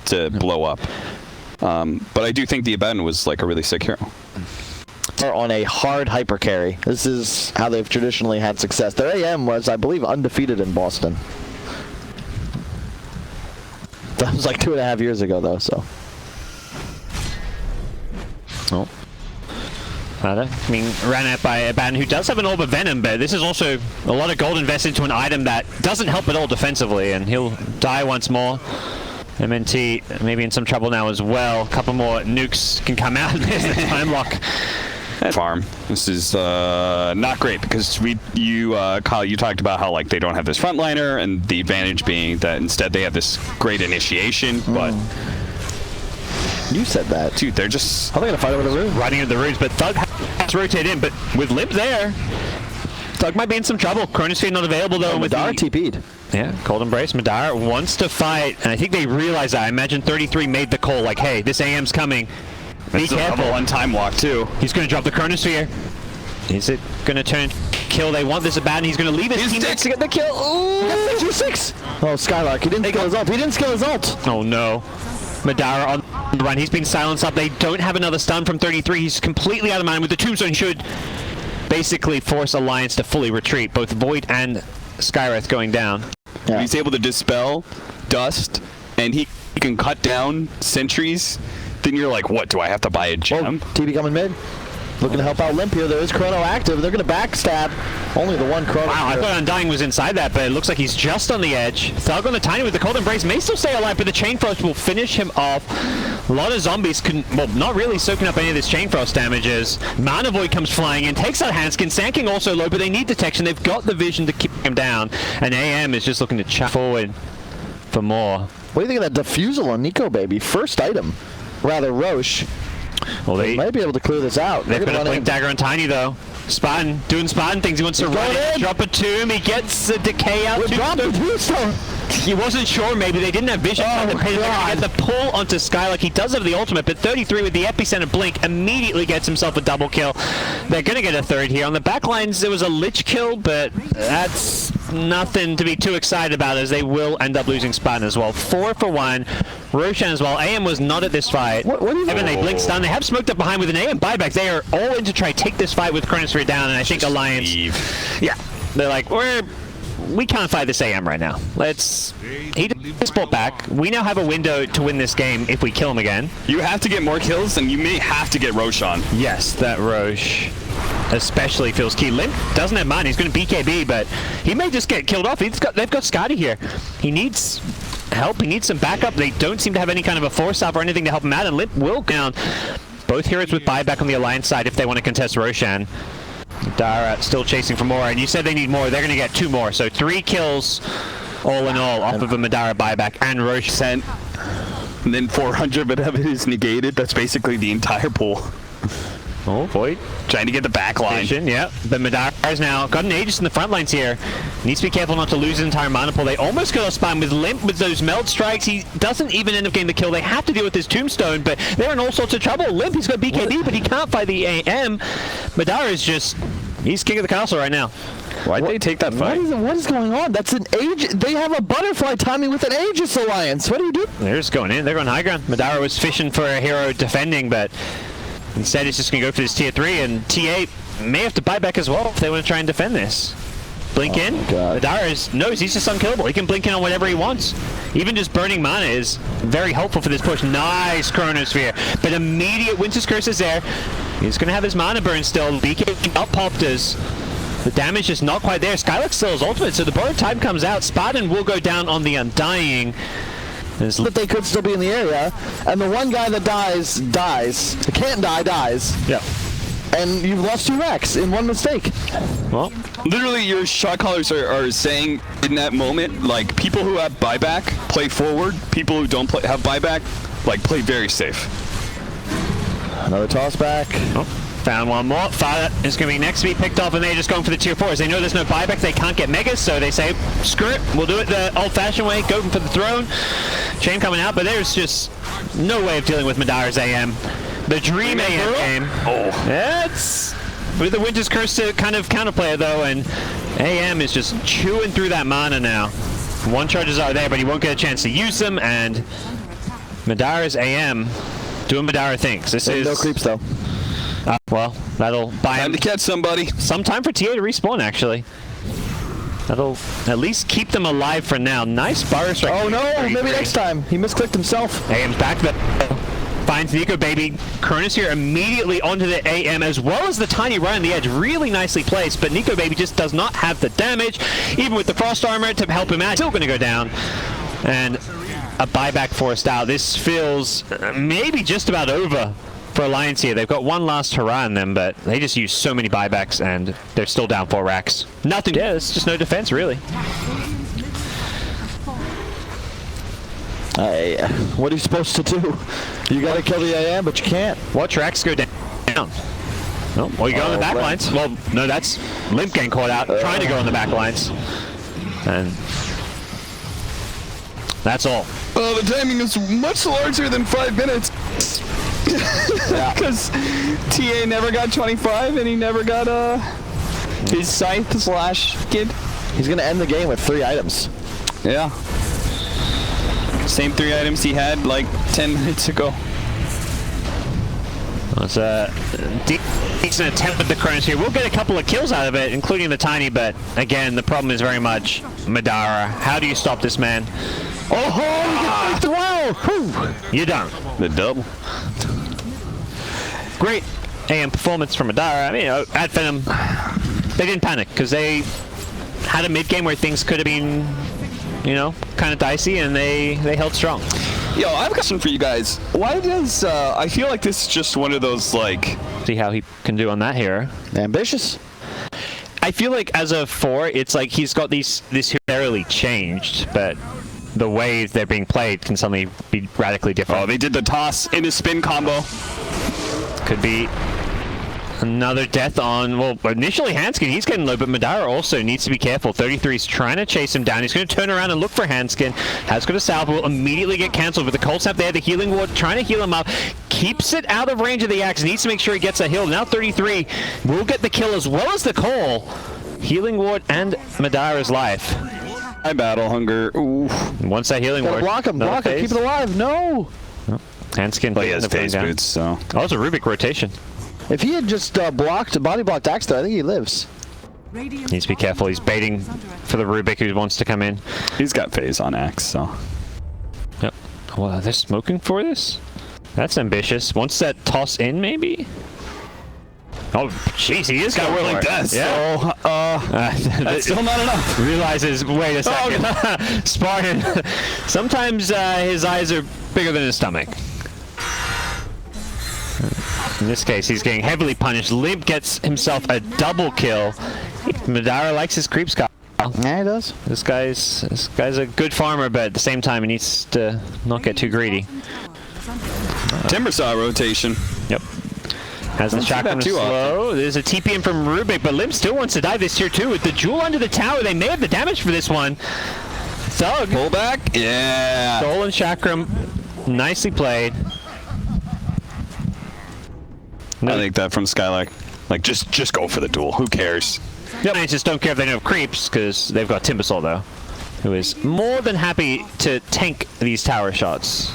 to blow up. But I do think the Abaddon was like a really sick hero. On a hard hyper carry. This is how they've traditionally had success. Their AM was, I believe, undefeated in Boston. That was like 2.5 years ago, though, so. Oh. I mean, ran out by Abaddon, who does have an Orb of Venom, but this is also a lot of gold invested into an item that doesn't help at all defensively, and he'll die once more. MNT maybe in some trouble now as well. A couple more nukes can come out. There's the time lock. Farm. This is not great because Kyle, you talked about how like they don't have this frontliner, and the advantage being that instead they have this great initiation, but. You said that. Dude, they're just... How are they going to fight over the rune? Riding into the runes, but Thug has to rotate in, but with Limp there, Thug might be in some trouble. Chronosphere not available though. With Madara TP'd. Yeah, Cold Embrace. Madara wants to fight, and I think they realize that. I imagine 33 made the call, like, hey, this AM's coming. Be careful. One time walk too. He's going to drop the Chronosphere. Is it going to turn kill? They want this Abaddon. He's going to leave his teammates to get the kill. Ooh! That's 6. Oh, Skylark. He didn't skill his ult. He didn't skill his ult. Oh, no. Madara on the run. He's been silenced up. They don't have another stun from 33. He's completely out of mind with the Tombstone. He should basically force Alliance to fully retreat. Both Void and Skywrath going down. Yeah. He's able to dispel dust, and he can cut down sentries. Then you're like, what? Do I have to buy a gem? Oh, TB coming mid. Looking to help out Limp here. There is Chrono active. They're going to backstab. Only the one Chrono. Wow, I thought Undying was inside that, but it looks like he's just on the edge. Thug on the Tiny with the Cold Embrace may still stay alive, but the Chain Frost will finish him off. A lot of zombies well, not really soaking up any of this Chain Frost damages. Mana Void comes flying in, takes out Handskin. Sand also low, but they need detection. They've got the vision to keep him down. And AM is just looking to chop forward for more. What do you think of that Diffusal on Nico, baby? First item. Rather, Roche. Well, they might be able to clear this out. They've got a Blink Dagger on Tiny, though. Spartan doing Spartan things. He wants to run in, drop a tomb. He gets a decay out. He wasn't sure, maybe. They didn't have vision. Oh, They're going to get the pull onto Skylark. He does have the ultimate, but 33 with the Epicenter Blink immediately gets himself a double kill. They're going to get a third here. On the back lines, there was a Lich kill, but that's nothing to be too excited about, as they will end up losing Spartan as well. 4 for 1. Roshan as well. AM was not at this fight. What Evan, they blink stun. They have smoked up behind with an AM buyback. They are all in to try to take this fight with Chronosphere down, and I think Alliance... Yeah. They're like, we can't fight this AM right now. He just brought back. We now have a window to win this game if we kill him again. You have to get more kills, and you may have to get Roshan. Yes, that Roche especially feels key. Limp doesn't have mine. He's going to BKB, but he may just get killed off. They've got Scotty here. He needs help. He needs some backup. They don't seem to have any kind of a force-up or anything to help him out, and Limp will down. Both heroes with buyback on the Alliance side if they want to contest Roshan. Dara still chasing for more, and you said they need more. They're going to get 2 more, so 3 kills all in all off of a Madara buyback and Roche sent. And then 400 of it is negated. That's basically the entire pool. Oh, Void. Trying to get the back line. Yeah, but Madara's now got an Aegis in the front lines here. Needs to be careful not to lose his entire mana pool. They almost got a spawn with Limp with those meld strikes. He doesn't even end up getting the kill. They have to deal with his Tombstone, but they're in all sorts of trouble. Limp, he's got BKB, but he can't fight the AM. Madara is just... He's king of the castle right now. Why'd they take that fight? What is going on? That's an Aegis. They have a butterfly timing with an Aegis Alliance. What do you do? They're just going in. They're going high ground. Madara was fishing for a hero defending, but instead he's just going to go for this tier 3, and T8 may have to buy back as well if they want to try and defend this. Blink in. Madara knows he's just unkillable. He can blink in on whatever he wants. Even just burning mana is very helpful for this push. Nice Chronosphere. But immediate Winter's Curse is there. He's going to have his mana burn still. BK up Popters. The damage is not quite there. Skylark still has ultimate, so the borrowed time comes out. Spartan will go down on the Undying. But they could still be in the area, and the one guy that dies. The can't die, dies. Yeah. And you've lost 2 racks in one mistake. Well, literally your shot callers are saying in that moment, like, people who have buyback play forward, people who don't have buyback, like, play very safe. Another toss back. Oh, found one more. Fire is going to be next to be picked off, and they're just going for the tier 4s. They know there's no buyback. They can't get megas, so they say, screw it. We'll do it the old-fashioned way. Go for the throne. Chain coming out, but there's just no way of dealing with Madara's AM. The Dream AM game. Oh. That's with the Winter's Curse to kind of counterplay, though, and AM is just chewing through that mana now. 1 charges are there, but he won't get a chance to use them, and Madara's AM doing Madara things. This is no creeps though. Well, that'll buy him Time to catch somebody. some time for TA to respawn, actually. That'll at least keep them alive for now. Nice burst right. Oh no, maybe next time. He misclicked himself. AM's back there. Finds Nico Baby. Cronus here immediately onto the AM, as well as the tiny run on the edge. Really nicely placed, but Nico Baby just does not have the damage. Even with the frost armor to help him out, still going to go down. And a buyback forced out. This feels maybe just about over for Alliance here. They've got one last hurrah in them, but they just use so many buybacks and they're still down 4 racks. Nothing. Yeah, it's just no defense, really. What are you supposed to do? You gotta kill the AM, but you can't. Watch racks go down. Oh, well, you go on the back lines. Well, no, that's Limp getting caught out, trying to go on the back lines. And that's all. Oh, the timing is much larger than 5 minutes. Because TA never got 25 and he never got his scythe slash kid. He's gonna end the game with 3 items. Yeah. Same 3 items he had like 10 minutes ago. It's a decent attempt at the Cronus here. We'll get a couple of kills out of it, including the tiny, but again, the problem is very much Madara. How do you stop this man? Oh, wow! You're done. The double. Great AM performance from Madara. I mean, AdFinem, they didn't panic because they had a mid game where things could have been, you know, kind of dicey, and they held strong. Yo, I have a question for you guys. Why does I feel like this is just one of those like See how he can do on that hero. Ambitious. I feel like as a 4, it's like he's got this fairly changed, but the way they're being played can suddenly be radically different. Oh, they did the toss in his spin combo. Could be another death on, well, initially Hanskin, he's getting low, but Madara also needs to be careful. 33's trying to chase him down. He's going to turn around and look for Hanskin. Has got a salve, will immediately get cancelled with the cold snap there. The healing ward trying to heal him up. Keeps it out of range of the axe. Needs to make sure he gets a heal. Now 33 will get the kill as well as the call. Healing ward and Madara's life. I battle hunger. Ooh. Once that healing ward. Block him, block him, keep it alive. No! Hanskin. But he has phase boots, so. Oh, it's a Rubick rotation. If he had just body blocked Axe, I think he lives. Needs to be careful. He's baiting for the Rubick who wants to come in. He's got phase on Axe, so. Yep. Well, they're smoking for this? That's ambitious. Wants that toss in, maybe? Oh, jeez, he is got Whirling Death. Yeah. So, that's still not enough. Realizes, wait a second. Spartan. Sometimes his eyes are bigger than his stomach. In this case, he's getting heavily punished. Limp gets himself a double kill. Madara likes his creeps. Yeah, he does. This guy's a good farmer, but at the same time, he needs to not get too greedy. Timbersaw rotation. Yep. Has the shotgun slow. There's a TP in from Rubick, but Limp still wants to dive this tier 2 with the jewel under the tower. They may have the damage for this one. Thug. Pull back. Yeah. Soul and Chakram. Nicely played. I think that from Skylark. Like, just go for the duel. Who cares? Yep. I just don't care if they don't have creeps, because they've got Timbersaw, though, who is more than happy to tank these tower shots.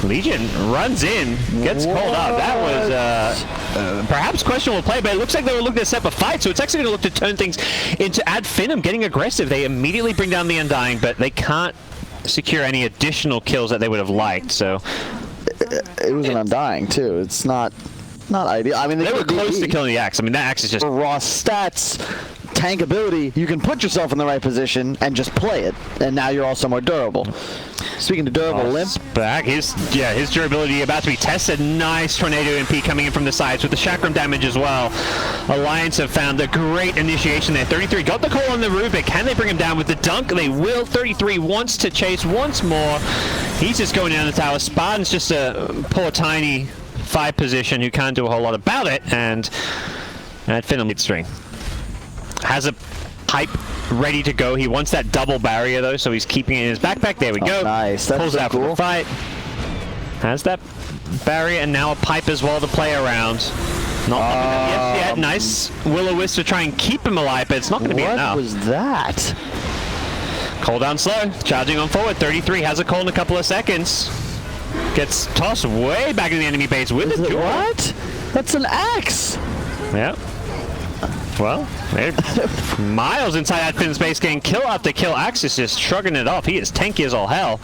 Legion runs in, gets pulled up. That was perhaps questionable play, but it looks like they were looking to set up a fight, so it's actually going to look to turn things into AdFinem getting aggressive. They immediately bring down the Undying, but they can't secure any additional kills that they would have liked, so... It was an Undying, too. It's not ideal. I mean, they were close to killing the Axe. I mean, that Axe is just... raw stats, tank ability, you can put yourself in the right position and just play it, and now you're also more durable. Speaking of durable, Limp. Back. His durability about to be tested. Nice Tornado MP coming in from the sides with the Chakram damage as well. Alliance have found a great initiation there. 33 got the call on the Rubick. Can they bring him down with the dunk? They will. 33 wants to chase once more. He's just going down the tower. Spartan's just a poor tiny 5 position who can't do a whole lot about it, and AdFinem mid-string. Has a pipe ready to go. He wants that double barrier though, so he's keeping it in his backpack. There we go. Nice. That's Pulls so out cool. for the fight. Has that barrier and now a pipe as well to play around. Not yet. Nice Will-O-Wisp to try and keep him alive, but it's not going to be enough. What was that? Cooldown slow, charging on forward. 33 has a call in a couple of seconds. Gets tossed way back in the enemy base with the jewel. What? That's an axe. Yeah. Well, they're miles inside AdFinem's base, getting kill after kill. Axe is just shrugging it off. He is tanky as all hell.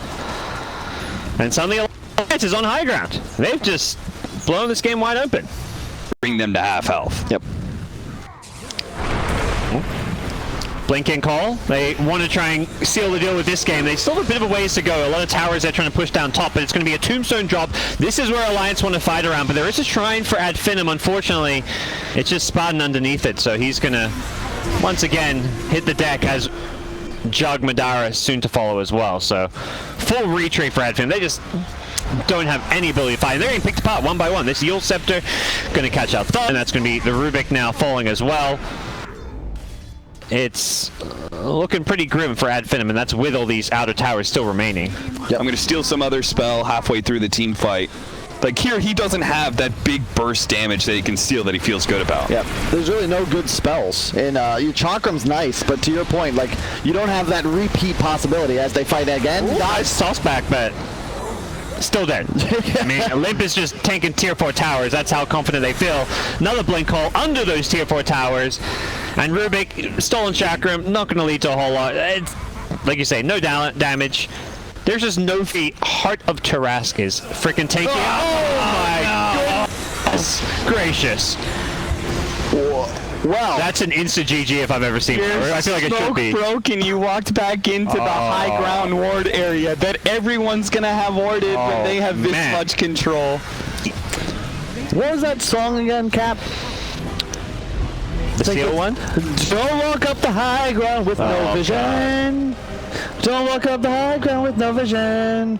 And suddenly Alliance is on high ground. They've just blown this game wide open. Bring them to half health. Yep. Blink in call. They want to try and seal the deal with this game. They still have a bit of a ways to go. A lot of towers they're trying to push down top, but it's going to be a tombstone drop. This is where Alliance want to fight around, but there is a shrine for AdFinem. Unfortunately, it's just Spartan underneath it, so he's going to once again hit the deck as Jug Madara soon to follow as well. So full retreat for AdFinem. They just don't have any ability to fight. They're getting picked apart one by one. This Yule Scepter going to catch out Thumb, and that's going to be the Rubick now falling as well. It's looking pretty grim for AdFinem, and that's with all these outer towers still remaining. Yep. I'm going to steal some other spell halfway through the team fight. Like here, he doesn't have that big burst damage that he can steal that he feels good about. Yeah, there's really no good spells. And your Chakram's nice, but to your point, like, you don't have that repeat possibility as they fight again. Nice toss back, but still dead. I mean, Limp is just tanking tier 4 towers. That's how confident they feel. Another blink call under those tier 4 towers. And Rubick, stolen chakram, not going to lead to a whole lot. It's, like you say, no damage. There's just no feat. Heart of Tarask is freaking tanky. Oh my goodness gracious. Wow. That's an insta GG if I've ever seen it. I feel like it should be. Broken. You walked back into the high ground ward area that everyone's gonna have warded when they have this much control. What was that song again, Cap? The seal one? Don't walk up the high ground with no vision. Don't walk up the high ground with no vision.